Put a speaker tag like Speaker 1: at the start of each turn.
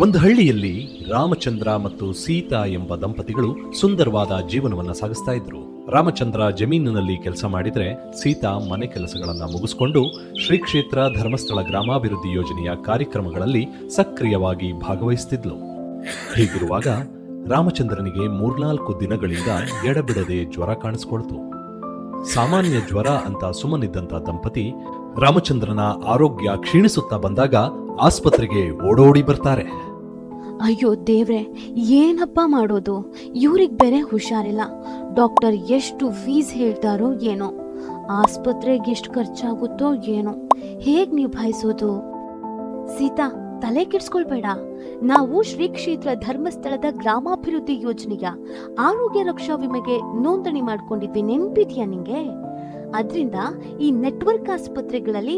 Speaker 1: ಒಂದು ಹಳ್ಳಿಯಲ್ಲಿ ರಾಮಚಂದ್ರ ಮತ್ತು ಸೀತಾ ಎಂಬ ದಂಪತಿಗಳು ಸುಂದರವಾದ ಜೀವನವನ್ನ ಸಾಗಿಸ್ತಾ ಇದ್ರು. ರಾಮಚಂದ್ರ ಜಮೀನಿನಲ್ಲಿ ಕೆಲಸ ಮಾಡಿದ್ರೆ ಸೀತಾ ಮನೆ ಕೆಲಸಗಳನ್ನ ಮುಗಿಸ್ಕೊಂಡು ಶ್ರೀ ಕ್ಷೇತ್ರ ಧರ್ಮಸ್ಥಳ ಗ್ರಾಮಾಭಿವೃದ್ಧಿ ಯೋಜನೆಯ ಕಾರ್ಯಕ್ರಮಗಳಲ್ಲಿ ಸಕ್ರಿಯವಾಗಿ ಭಾಗವಹಿಸುತ್ತಿದ್ಲು. ಹೀಗಿರುವಾಗ ರಾಮಚಂದ್ರನಿಗೆ 3-4 ದಿನಗಳಿಂದ ಎಡಬಿಡದೆ ಜ್ವರ ಕಾಣಿಸ್ಕೊಳ್ತು. ಸಾಮಾನ್ಯ ಜ್ವರ ಅಂತ ಸುಮ್ಮನಿದ್ದಂತ ದಂಪತಿ ರಾಮಚಂದ್ರನ ಆರೋಗ್ಯ ಕ್ಷೀಣಿಸುತ್ತಾ ಬಂದಾಗ ಆಸ್ಪತ್ರೆಗೆ ಓಡೋಡಿ ಬರ್ತಾರೆ.
Speaker 2: ಅಯ್ಯೋ ದೇವ್ರೆ, ಏನಪ್ಪ ಮಾಡೋದು? ಇವ್ರಿಗೆ ಬೇರೆ ಹುಷಾರಿಲ್ಲ. ಡಾಕ್ಟರ್ ಎಷ್ಟು ಫೀಸ್ ಹೇಳ್ತಾರೋ ಏನೋ, ಆಸ್ಪತ್ರೆಗೆ ಎಷ್ಟು ಖರ್ಚಾಗುತ್ತೋ ಏನೋ, ಹೇಗ್ ನಿಭಾಯಿಸೋದು? ಸೀತಾ, ತಲೆ ಕೆಡ್ಸ್ಕೊಳ್ಬೇಡ. ನಾವು ಶ್ರೀ ಕ್ಷೇತ್ರ ಧರ್ಮಸ್ಥಳದ ಗ್ರಾಮಾಭಿವೃದ್ಧಿ ಯೋಜನೆಯ ಆರೋಗ್ಯ ರಕ್ಷಾ ವಿಮೆಗೆ ನೋಂದಣಿ ಮಾಡ್ಕೊಂಡಿದ್ವಿ, ನೆನ್ಪಿದ್ಯಾ ನಿಂಗೆ? ಅದ್ರಿಂದ ಈ ನೆಟ್ವರ್ಕ್ ಆಸ್ಪತ್ರೆಗಳಲ್ಲಿ